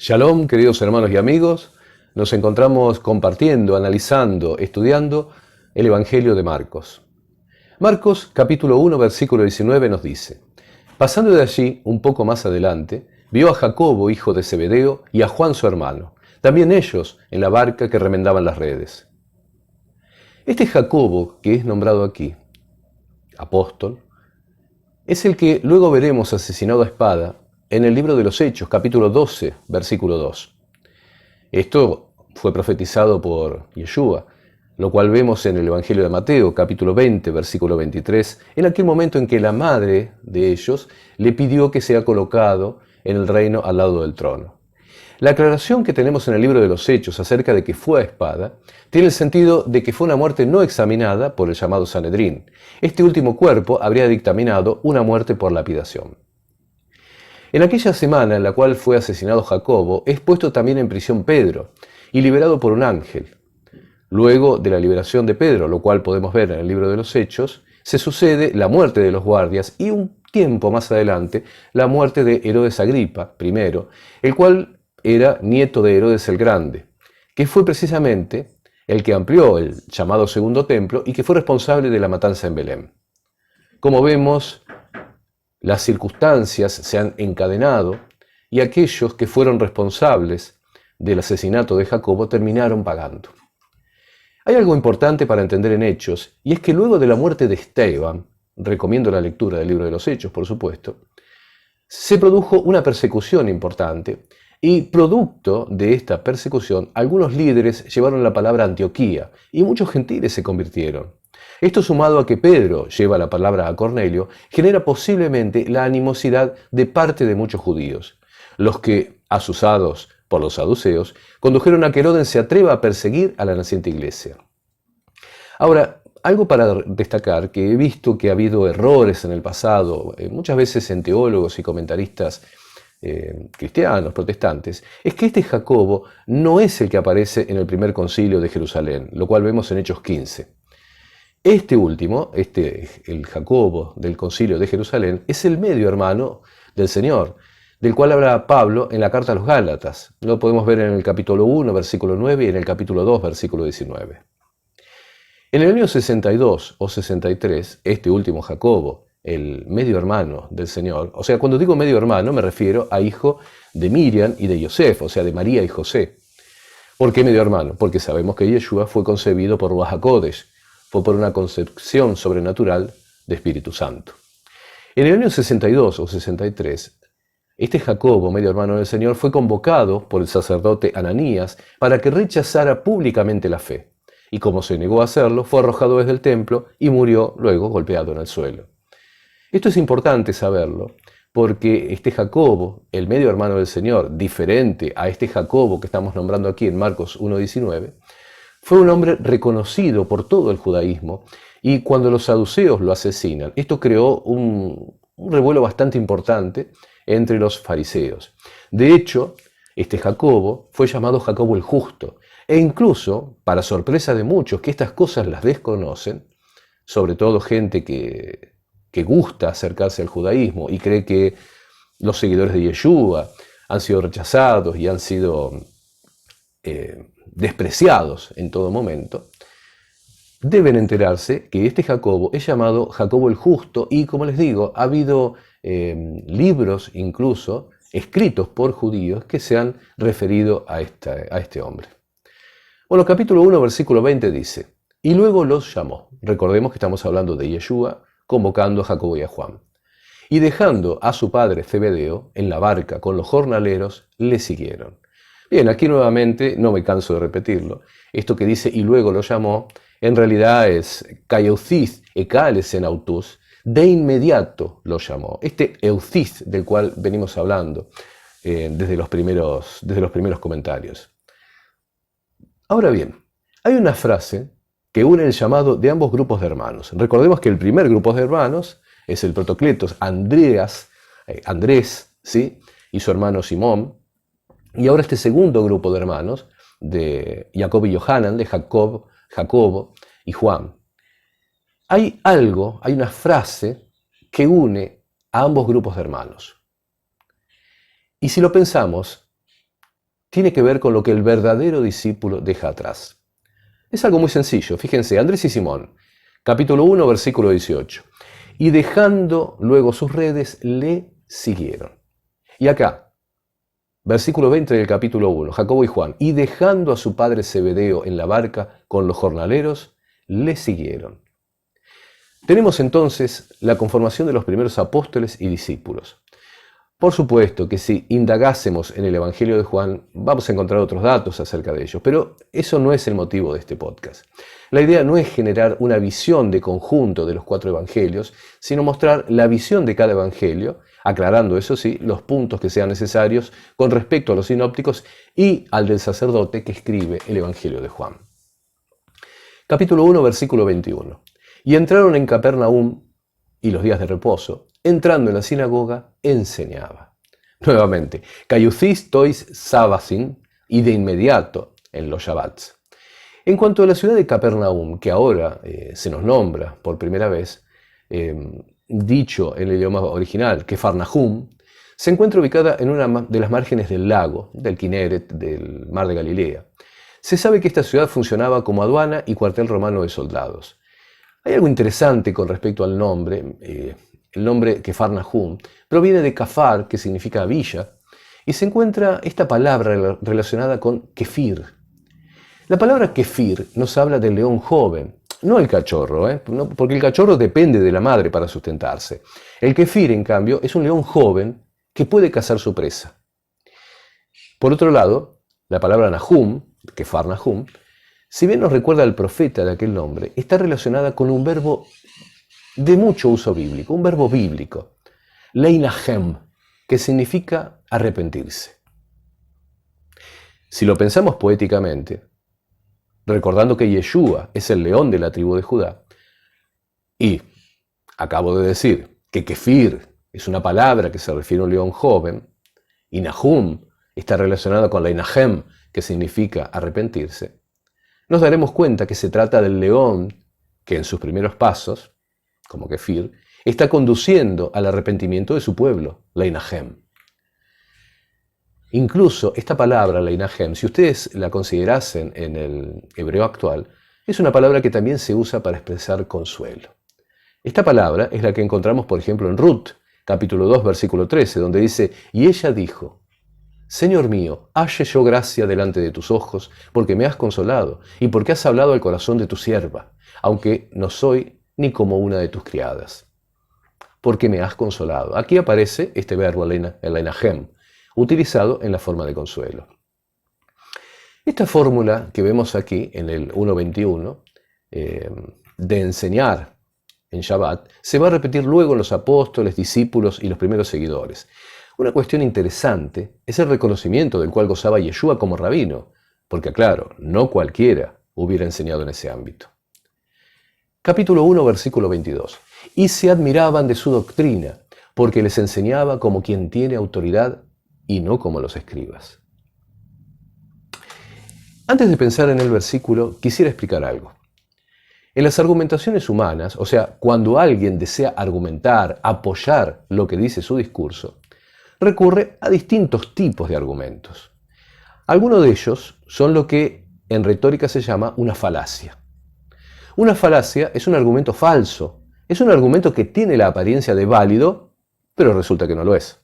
Shalom, queridos hermanos y amigos. Nos encontramos compartiendo, analizando, estudiando el Evangelio de Marcos. Marcos, capítulo 1, versículo 19 nos dice: Pasando de allí, un poco más adelante, vio a Jacobo, hijo de Zebedeo, y a Juan su hermano, también ellos en la barca que remendaban las redes. Este Jacobo, que es nombrado aquí, apóstol, es el que luego veremos asesinado a espada en el libro de los Hechos, capítulo 12, versículo 2. Esto fue profetizado por Yeshua, lo cual vemos en el Evangelio de Mateo, capítulo 20, versículo 23, en aquel momento en que la madre de ellos le pidió que sea colocado en el reino al lado del trono. La aclaración que tenemos en el libro de los Hechos acerca de que fue a espada tiene el sentido de que fue una muerte no examinada por el llamado Sanedrín. Este último cuerpo habría dictaminado una muerte por lapidación. En aquella semana en la cual fue asesinado Jacobo, es puesto también en prisión Pedro y liberado por un ángel. Luego de la liberación de Pedro, lo cual podemos ver en el libro de los Hechos, se sucede la muerte de los guardias y un tiempo más adelante la muerte de Herodes Agripa I, el cual era nieto de Herodes el Grande, que fue precisamente el que amplió el llamado Segundo Templo y que fue responsable de la matanza en Belén. Como vemos, las circunstancias se han encadenado y aquellos que fueron responsables del asesinato de Jacobo terminaron pagando. Hay algo importante para entender en Hechos, y es que luego de la muerte de Esteban, recomiendo la lectura del libro de los Hechos, por supuesto, se produjo una persecución importante, y producto de esta persecución, algunos líderes llevaron la palabra a Antioquía, y muchos gentiles se convirtieron. Esto, sumado a que Pedro lleva la palabra a Cornelio, genera posiblemente la animosidad de parte de muchos judíos, los que, asusados por los saduceos, condujeron a que Herodes se atreva a perseguir a la naciente iglesia. Ahora, algo para destacar, que he visto que ha habido errores en el pasado, muchas veces en teólogos y comentaristas cristianos, protestantes, es que este Jacobo no es el que aparece en el primer concilio de Jerusalén, lo cual vemos en Hechos 15. Este último, el Jacobo del concilio de Jerusalén, es el medio hermano del Señor, del cual habla Pablo en la carta a los Gálatas. Lo podemos ver en el capítulo 1, versículo 9, y en el capítulo 2, versículo 19. En el año 62 o 63, este último Jacobo, el medio hermano del Señor, o sea, cuando digo medio hermano me refiero a hijo de Miriam y de Yosef, o sea, de María y José. ¿Por qué medio hermano? Porque sabemos que Yeshua fue concebido por Ruach HaKodesh, fue por una concepción sobrenatural de Espíritu Santo. En el año 62 o 63, este Jacobo, medio hermano del Señor, fue convocado por el sacerdote Ananías para que rechazara públicamente la fe. Y como se negó a hacerlo, fue arrojado desde el templo y murió luego golpeado en el suelo. Esto es importante saberlo, porque este Jacobo, el medio hermano del Señor, diferente a este Jacobo que estamos nombrando aquí en Marcos 1:19, fue un hombre reconocido por todo el judaísmo, y cuando los saduceos lo asesinan, esto creó un revuelo bastante importante entre los fariseos. De hecho, este Jacobo fue llamado Jacobo el Justo, e incluso, para sorpresa de muchos que estas cosas las desconocen, sobre todo gente que gusta acercarse al judaísmo y cree que los seguidores de Yeshua han sido rechazados y han sido despreciados en todo momento, deben enterarse que este Jacobo es llamado Jacobo el Justo, y como les digo, ha habido libros incluso escritos por judíos que se han referido a este hombre. Bueno, capítulo 1, versículo 20 dice: y luego los llamó. Recordemos que estamos hablando de Yeshua convocando a Jacobo y a Juan. Y dejando a su padre Zebedeo en la barca con los jornaleros, le siguieron. Bien, aquí nuevamente, no me canso de repetirlo, esto que dice y luego lo llamó, en realidad es kaiouthis ekales en autus, de inmediato lo llamó. Este euthis del cual venimos hablando desde los primeros comentarios. Ahora bien, hay una frase que une el llamado de ambos grupos de hermanos. Recordemos que el primer grupo de hermanos es el protocletos, Andrés, ¿sí?, y su hermano Simón. Y ahora este segundo grupo de hermanos, de Jacob y Johanan, de Jacobo y Juan. Hay una frase que une a ambos grupos de hermanos. Y si lo pensamos, tiene que ver con lo que el verdadero discípulo deja atrás. Es algo muy sencillo. Fíjense, Andrés y Simón, capítulo 1, versículo 18. Y dejando luego sus redes, le siguieron. Y acá, versículo 20 del capítulo 1, Jacobo y Juan, y dejando a su padre Zebedeo en la barca con los jornaleros, le siguieron. Tenemos entonces la conformación de los primeros apóstoles y discípulos. Por supuesto que si indagásemos en el Evangelio de Juan, vamos a encontrar otros datos acerca de ellos, pero eso no es el motivo de este podcast. La idea no es generar una visión de conjunto de los 4 evangelios, sino mostrar la visión de cada evangelio, aclarando, eso sí, los puntos que sean necesarios con respecto a los sinópticos y al del sacerdote que escribe el Evangelio de Juan. Capítulo 1, versículo 21. Y entraron en Capernaum, y los días de reposo, entrando en la sinagoga, enseñaba. Nuevamente, caiuthis tois sabbasin, y de inmediato en los Shabbats. En cuanto a la ciudad de Capernaum, que ahora se nos nombra por primera vez, dicho en el idioma original, Kefarnahum, se encuentra ubicada en una de las márgenes del lago, del Kineret, del mar de Galilea. Se sabe que esta ciudad funcionaba como aduana y cuartel romano de soldados. Hay algo interesante con respecto al nombre. El nombre Kefarnahum proviene de Kafar, que significa villa, y se encuentra esta palabra relacionada con kefir. La palabra kefir nos habla del león joven, no el cachorro, porque el cachorro depende de la madre para sustentarse. El kefir, en cambio, es un león joven que puede cazar su presa. Por otro lado, la palabra Nahum, Kefarnahum, si bien nos recuerda al profeta de aquel nombre, está relacionada con un verbo de mucho uso bíblico, un verbo bíblico, leinahem, que significa arrepentirse. Si lo pensamos poéticamente, recordando que Yeshua es el león de la tribu de Judá, y acabo de decir que kefir es una palabra que se refiere a un león joven, y Nahum está relacionado con leinahem, que significa arrepentirse, nos daremos cuenta que se trata del león que en sus primeros pasos, como kefir, está conduciendo al arrepentimiento de su pueblo, leinahem. Incluso esta palabra, leinahem, si ustedes la considerasen en el hebreo actual, es una palabra que también se usa para expresar consuelo. Esta palabra es la que encontramos, por ejemplo, en Ruth, capítulo 2, versículo 13, donde dice, y ella dijo, Señor mío, halle yo gracia delante de tus ojos, porque me has consolado, y porque has hablado al corazón de tu sierva, aunque no soy ni como una de tus criadas. Porque me has consolado. Aquí aparece este verbo, leinahem, utilizado en la forma de consuelo. Esta fórmula que vemos aquí en el 1.21, de enseñar en Shabbat, se va a repetir luego en los apóstoles, discípulos y los primeros seguidores. Una cuestión interesante es el reconocimiento del cual gozaba Yeshua como rabino, porque claro, no cualquiera hubiera enseñado en ese ámbito. Capítulo 1, versículo 22. Y se admiraban de su doctrina, porque les enseñaba como quien tiene autoridad y no como los escribas. Antes de pensar en el versículo, quisiera explicar algo. En las argumentaciones humanas, o sea, cuando alguien desea argumentar, apoyar lo que dice su discurso, recurre a distintos tipos de argumentos. Algunos de ellos son lo que en retórica se llama una falacia. Una falacia es un argumento falso, es un argumento que tiene la apariencia de válido, pero resulta que no lo es.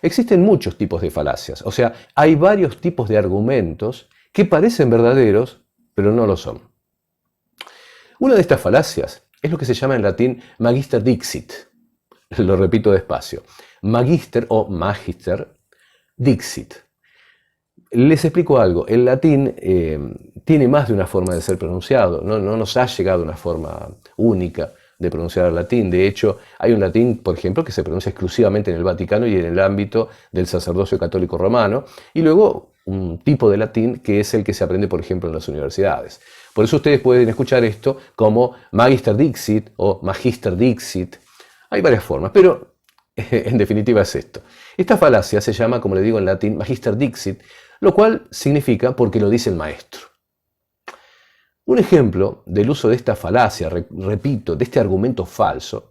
Existen muchos tipos de falacias, o sea, hay varios tipos de argumentos que parecen verdaderos, pero no lo son. Una de estas falacias es lo que se llama en latín magister dixit. Lo repito despacio. Magister o magister dixit. Les explico algo. El latín tiene más de una forma de ser pronunciado. No nos ha llegado una forma única de pronunciar el latín. De hecho, hay un latín, por ejemplo, que se pronuncia exclusivamente en el Vaticano y en el ámbito del sacerdocio católico romano. Y luego un tipo de latín que es el que se aprende, por ejemplo, en las universidades. Por eso ustedes pueden escuchar esto como magister dixit o magister dixit. Hay varias formas, pero en definitiva es esto. Esta falacia se llama, como le digo en latín, magister dixit, lo cual significa porque lo dice el maestro. Un ejemplo del uso de esta falacia, repito, de este argumento falso,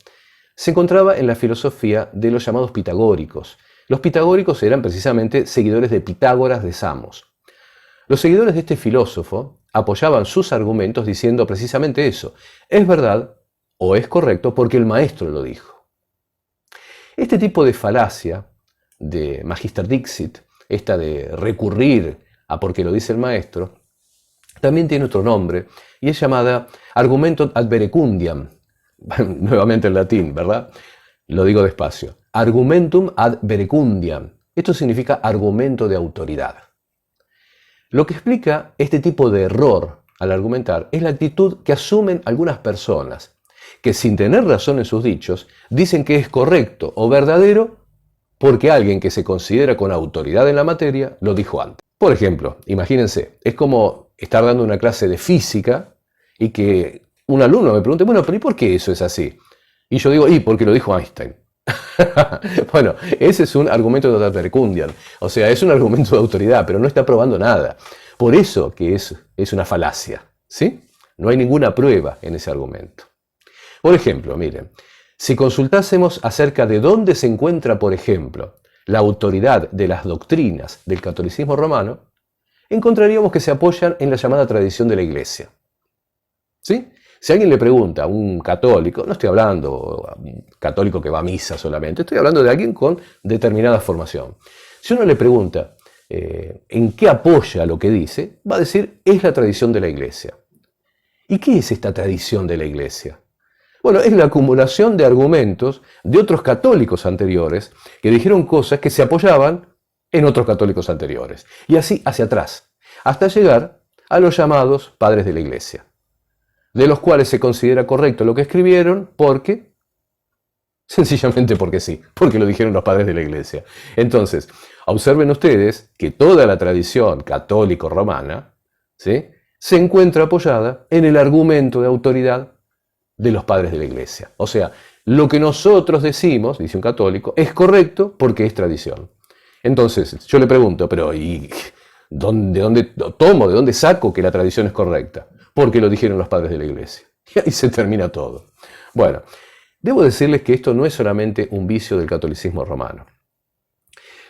se encontraba en la filosofía de los llamados pitagóricos, Los pitagóricos eran precisamente seguidores de Pitágoras de Samos. Los seguidores de este filósofo apoyaban sus argumentos diciendo precisamente eso: es verdad o es correcto porque el maestro lo dijo. Este tipo de falacia, de Magister Dixit, esta de recurrir a porque lo dice el maestro, también tiene otro nombre y es llamada argumentum ad verecundiam. Nuevamente en latín, ¿verdad? Lo digo despacio. Argumentum ad verecundiam. Esto significa argumento de autoridad. Lo que explica este tipo de error al argumentar es la actitud que asumen algunas personas, que sin tener razón en sus dichos, dicen que es correcto o verdadero porque alguien que se considera con autoridad en la materia lo dijo antes. Por ejemplo, imagínense, es como estar dando una clase de física y que un alumno me pregunte, bueno, pero ¿y por qué eso es así? Y yo digo, porque lo dijo Einstein. Bueno, ese es un argumento de ad verecundiam, o sea, es un argumento de autoridad, pero no está probando nada. Por eso que es una falacia, ¿sí? No hay ninguna prueba en ese argumento. Por ejemplo, miren, si consultásemos acerca de dónde se encuentra, por ejemplo, la autoridad de las doctrinas del catolicismo romano, encontraríamos que se apoyan en la llamada tradición de la Iglesia. ¿Sí? Si alguien le pregunta a un católico, no estoy hablando a un católico que va a misa solamente, estoy hablando de alguien con determinada formación. Si uno le pregunta en qué apoya lo que dice, va a decir, es la tradición de la Iglesia. ¿Y qué es esta tradición de la Iglesia? Bueno, es la acumulación de argumentos de otros católicos anteriores que dijeron cosas que se apoyaban en otros católicos anteriores. Y así hacia atrás, hasta llegar a los llamados padres de la Iglesia, de los cuales se considera correcto lo que escribieron porque, sencillamente porque sí, porque lo dijeron los padres de la Iglesia. Entonces, observen ustedes que toda la tradición católico-romana, ¿sí?, se encuentra apoyada en el argumento de autoridad de los padres de la Iglesia. O sea, lo que nosotros decimos, dice un católico, es correcto porque es tradición. Entonces, yo le pregunto, pero ¿y de dónde saco que la tradición es correcta? Porque lo dijeron los padres de la Iglesia. Y ahí se termina todo. Bueno, debo decirles que esto no es solamente un vicio del catolicismo romano.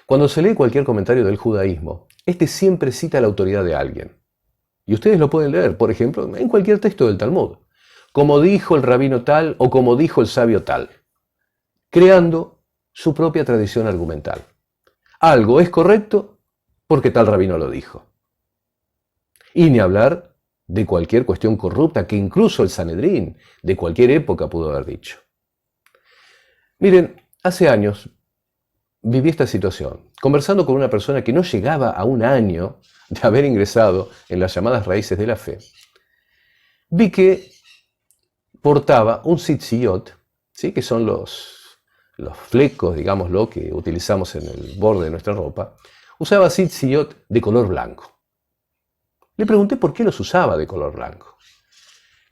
Cuando se lee cualquier comentario del judaísmo, este siempre cita la autoridad de alguien. Y ustedes lo pueden leer, por ejemplo, en cualquier texto del Talmud. Como dijo el rabino tal o como dijo el sabio tal, creando su propia tradición argumental. Algo es correcto porque tal rabino lo dijo. Y ni hablar de cualquier cuestión corrupta que incluso el Sanedrín de cualquier época pudo haber dicho. Miren, hace años viví esta situación, conversando con una persona que no llegaba a un año de haber ingresado en las llamadas raíces de la fe. Vi que portaba un tzitzit, ¿sí?, que son los flecos, digámoslo, que utilizamos en el borde de nuestra ropa. Usaba tzitzit de color blanco. Le pregunté por qué los usaba de color blanco.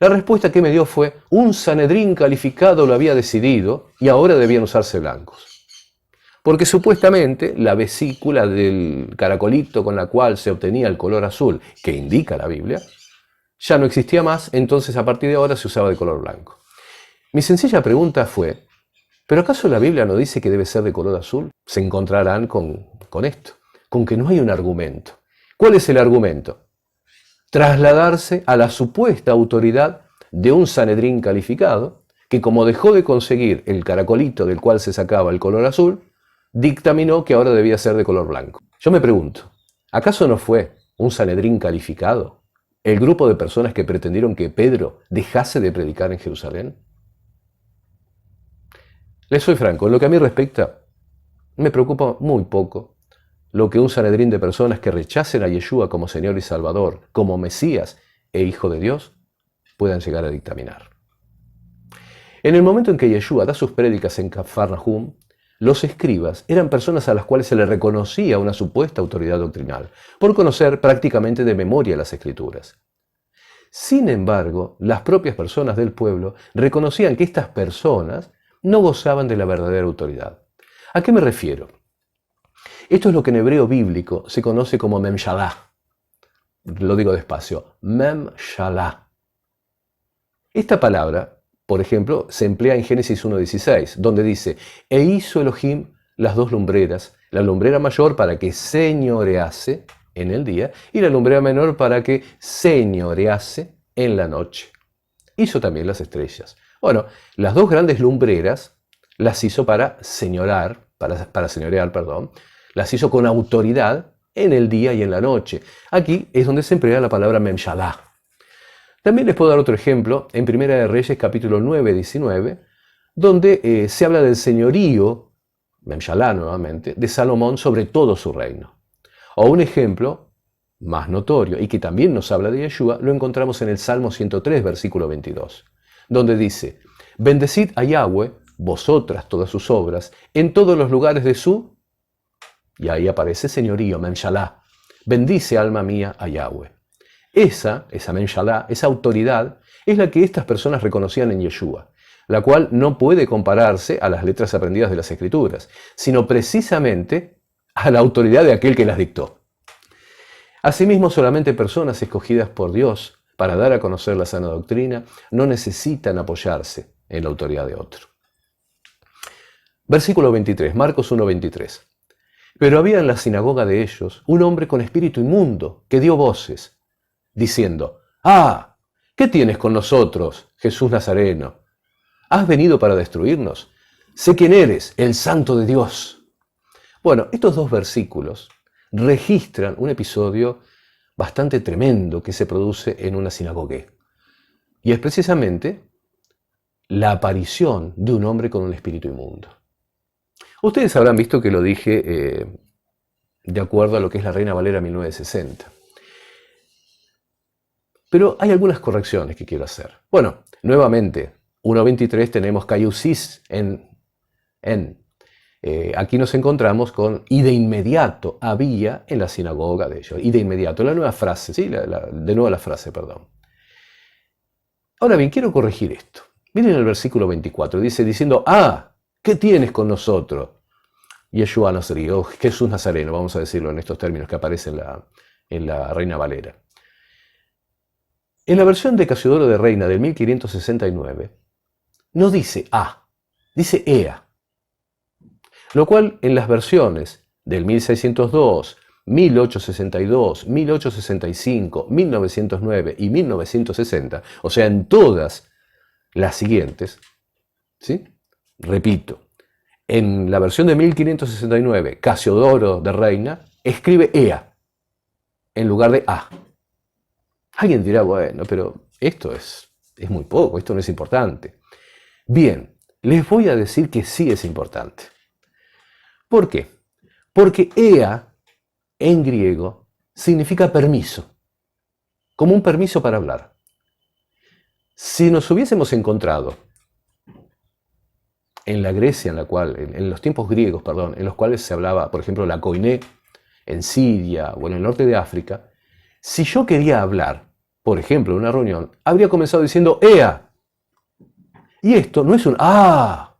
La respuesta que me dio fue, un Sanedrín calificado lo había decidido y ahora debían usarse blancos. Porque supuestamente la vesícula del caracolito con la cual se obtenía el color azul, que indica la Biblia, ya no existía más, entonces a partir de ahora se usaba de color blanco. Mi sencilla pregunta fue, ¿pero acaso la Biblia no dice que debe ser de color azul? Se encontrarán con esto, con que no hay un argumento. ¿Cuál es el argumento? Trasladarse a la supuesta autoridad de un Sanedrín calificado, que como dejó de conseguir el caracolito del cual se sacaba el color azul, dictaminó que ahora debía ser de color blanco. Yo me pregunto, ¿acaso no fue un Sanedrín calificado el grupo de personas que pretendieron que Pedro dejase de predicar en Jerusalén? Les soy franco, en lo que a mí respecta, me preocupa muy poco lo que un Sanedrín de personas que rechacen a Yeshua como Señor y Salvador, como Mesías e Hijo de Dios, puedan llegar a dictaminar. En el momento en que Yeshua da sus prédicas en Cafarnaum, los escribas eran personas a las cuales se les reconocía una supuesta autoridad doctrinal, por conocer prácticamente de memoria las Escrituras. Sin embargo, las propias personas del pueblo reconocían que estas personas no gozaban de la verdadera autoridad. ¿A qué me refiero? Esto es lo que en hebreo bíblico se conoce como memshalah. Lo digo despacio, memshalah. Esta palabra, por ejemplo, se emplea en Génesis 1:16, donde dice, e hizo Elohim las dos lumbreras, la lumbrera mayor para que señorease en el día y la lumbrera menor para que señorease en la noche. Hizo también las estrellas. Bueno, las dos grandes lumbreras las hizo para señorear, perdón, las hizo con autoridad en el día y en la noche. Aquí es donde se emplea la palabra memshalá. También les puedo dar otro ejemplo en Primera de Reyes capítulo 9, 19, donde se habla del señorío, memshalá nuevamente, de Salomón sobre todo su reino. O un ejemplo más notorio y que también nos habla de Yeshua, lo encontramos en el Salmo 103, versículo 22, donde dice: bendecid a Yahweh, vosotras todas sus obras, en todos los lugares de su... Y ahí aparece señorío, memshalá. Bendice, alma mía, a Yahweh. Esa memshalá, esa autoridad, es la que estas personas reconocían en Yeshua, la cual no puede compararse a las letras aprendidas de las Escrituras, sino precisamente a la autoridad de aquel que las dictó. Asimismo, solamente personas escogidas por Dios para dar a conocer la sana doctrina no necesitan apoyarse en la autoridad de otro. Versículo 23, Marcos 1:23. Pero había en la sinagoga de ellos un hombre con espíritu inmundo que dio voces, diciendo: ¡Ah! ¿Qué tienes con nosotros, Jesús Nazareno? ¿Has venido para destruirnos? Sé quién eres, el Santo de Dios. Bueno, estos dos versículos registran un episodio bastante tremendo que se produce en una sinagoga. Y es precisamente la aparición de un hombre con un espíritu inmundo. Ustedes habrán visto que lo dije de acuerdo a lo que es la Reina Valera 1960. Pero hay algunas correcciones que quiero hacer. Bueno, nuevamente, 1.23 tenemos cayusis aquí nos encontramos con y de inmediato había en la sinagoga de ellos. Y de inmediato, la nueva frase, ¿sí? De nuevo la frase, perdón. Ahora bien, quiero corregir esto. Miren el versículo 24, dice diciendo: ¡Ah! ¿Qué tienes con nosotros? Yeshua Nazareno, Jesús Nazareno, vamos a decirlo en estos términos que aparecen en la Reina Valera. En la versión de Casiodoro de Reina del 1569, no dice A, dice Ea. Lo cual en las versiones del 1602, 1862, 1865, 1909 y 1960, o sea, en todas las siguientes, ¿sí? Repito, en la versión de 1569, Casiodoro de Reina escribe Ea en lugar de A. Alguien dirá: bueno, pero esto es muy poco, esto no es importante. Bien, les voy a decir que sí es importante. ¿Por qué? Porque Ea en griego significa permiso, como un permiso para hablar. Si nos hubiésemos encontrado en la Grecia, en los tiempos griegos, en los cuales se hablaba, por ejemplo, la koiné, en Siria o en el norte de África, si yo quería hablar, por ejemplo, en una reunión, habría comenzado diciendo Ea. Y esto no es un ¡ah!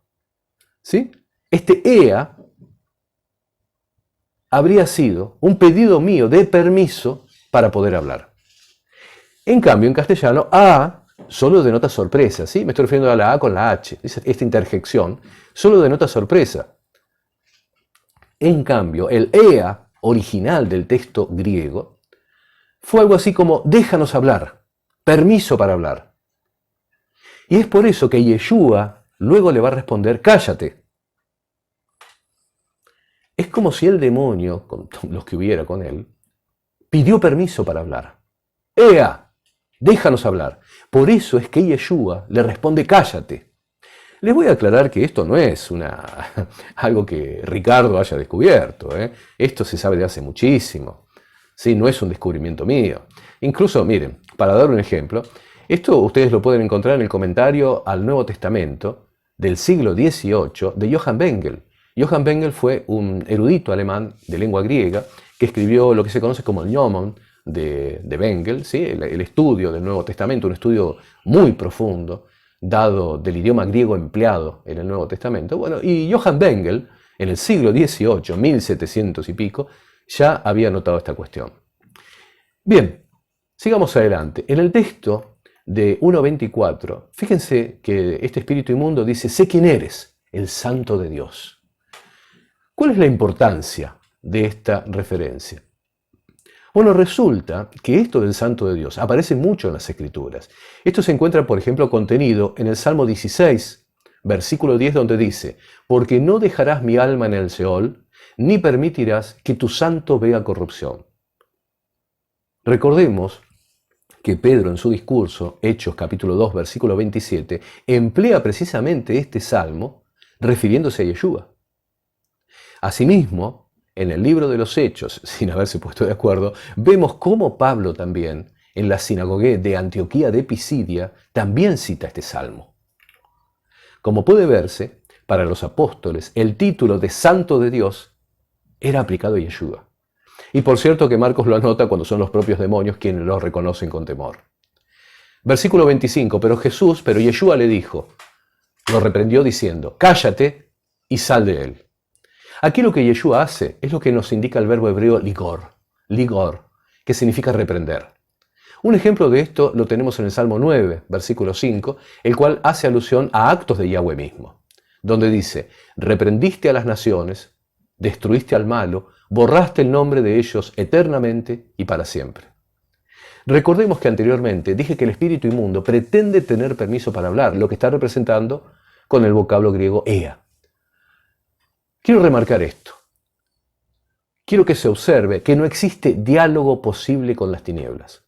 ¿Sí? Este Ea habría sido un pedido mío de permiso para poder hablar. En cambio, en castellano, A solo denota sorpresa, ¿sí? Me estoy refiriendo a la A con la H. Esta interjección solo denota sorpresa. En cambio, el Ea original del texto griego fue algo así como déjanos hablar, permiso para hablar. Y es por eso que Yeshua luego le va a responder cállate. Es como si el demonio, con los que hubiera con él, pidió permiso para hablar. ¡Ea! Déjanos hablar. Por eso es que Yeshua le responde cállate. Les voy a aclarar que esto no es algo que Ricardo haya descubierto. Esto se sabe de hace muchísimo. ¿Sí? No es un descubrimiento mío. Incluso, miren, para dar un ejemplo, esto ustedes lo pueden encontrar en el comentario al Nuevo Testamento del siglo XVIII de Johann Bengel. Johann Bengel fue un erudito alemán de lengua griega que escribió lo que se conoce como el Gnomon de Bengel, ¿sí? el estudio del Nuevo Testamento, un estudio muy profundo, dado del idioma griego empleado en el Nuevo Testamento. Bueno, y Johann Bengel, en el siglo XVIII, 1700 y pico, ya había notado esta cuestión. Bien, sigamos adelante. En el texto de 1.24, fíjense que este espíritu inmundo dice: sé quién eres, el Santo de Dios. ¿Cuál es la importancia de esta referencia? Bueno, resulta que esto del Santo de Dios aparece mucho en las Escrituras. Esto se encuentra, por ejemplo, contenido en el Salmo 16, versículo 10, donde dice: porque no dejarás mi alma en el Seol, ni permitirás que tu santo vea corrupción. Recordemos que Pedro en su discurso, Hechos capítulo 2, versículo 27, emplea precisamente este salmo refiriéndose a Yeshua. Asimismo, en el libro de los Hechos, sin haberse puesto de acuerdo, vemos cómo Pablo también, en la sinagoga de Antioquía de Pisidia, también cita este salmo. Como puede verse, para los apóstoles, el título de Santo de Dios era aplicado a Yeshua. Y por cierto que Marcos lo anota cuando son los propios demonios quienes lo reconocen con temor. Versículo 25, pero Yeshua le dijo, lo reprendió diciendo: cállate y sal de él. Aquí lo que Yeshua hace es lo que nos indica el verbo hebreo ligor, que significa reprender. Un ejemplo de esto lo tenemos en el Salmo 9, versículo 5, el cual hace alusión a actos de Yahweh mismo, donde dice: reprendiste a las naciones, destruiste al malo, borraste el nombre de ellos eternamente y para siempre. Recordemos que anteriormente dije que el espíritu inmundo pretende tener permiso para hablar, lo que está representando con el vocablo griego ea. Quiero remarcar esto. Quiero que se observe que no existe diálogo posible con las tinieblas.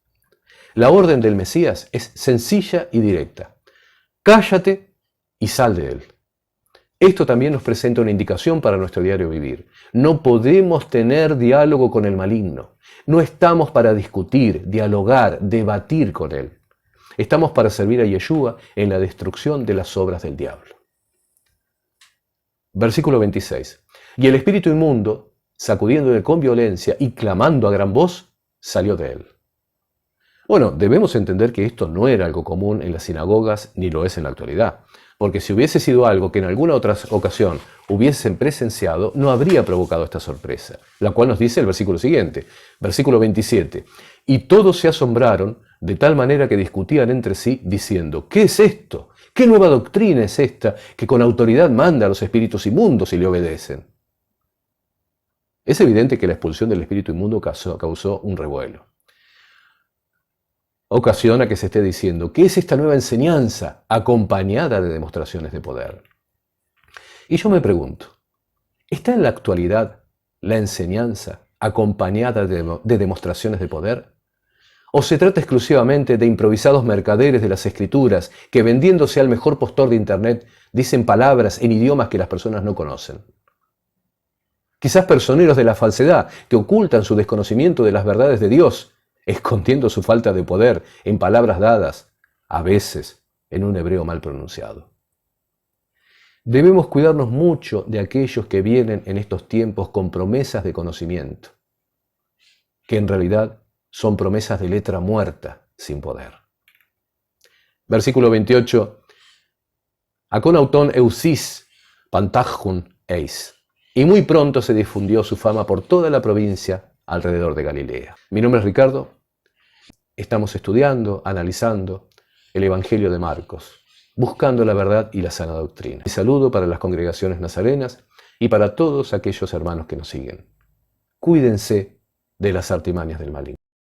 La orden del Mesías es sencilla y directa: cállate y sal de él. Esto también nos presenta una indicación para nuestro diario vivir. No podemos tener diálogo con el maligno. No estamos para discutir, dialogar, debatir con él. Estamos para servir a Yeshua en la destrucción de las obras del diablo. Versículo 26. Y el espíritu inmundo, sacudiéndole con violencia y clamando a gran voz, salió de él. Bueno, debemos entender que esto no era algo común en las sinagogas ni lo es en la actualidad. Porque si hubiese sido algo que en alguna otra ocasión hubiesen presenciado, no habría provocado esta sorpresa, la cual nos dice el versículo siguiente, versículo 27. Y todos se asombraron de tal manera que discutían entre sí, diciendo: ¿qué es esto? ¿Qué nueva doctrina es esta que con autoridad manda a los espíritus inmundos y le obedecen? Es evidente que la expulsión del espíritu inmundo causó un revuelo. Ocasiona que se esté diciendo: ¿qué es esta nueva enseñanza acompañada de demostraciones de poder? Y yo me pregunto, ¿está en la actualidad la enseñanza acompañada de demostraciones de poder? ¿O se trata exclusivamente de improvisados mercaderes de las Escrituras que, vendiéndose al mejor postor de Internet, dicen palabras en idiomas que las personas no conocen? Quizás personeros de la falsedad que ocultan su desconocimiento de las verdades de Dios, escondiendo su falta de poder en palabras dadas, a veces en un hebreo mal pronunciado. Debemos cuidarnos mucho de aquellos que vienen en estos tiempos con promesas de conocimiento, que en realidad son promesas de letra muerta, sin poder. Versículo 28. Aconauton eusis pantachun eis. Y muy pronto se difundió su fama por toda la provincia alrededor de Galilea. Mi nombre es Ricardo. Estamos estudiando, analizando el Evangelio de Marcos, buscando la verdad y la sana doctrina. Un saludo para las congregaciones nazarenas y para todos aquellos hermanos que nos siguen. Cuídense de las artimañas del maligno.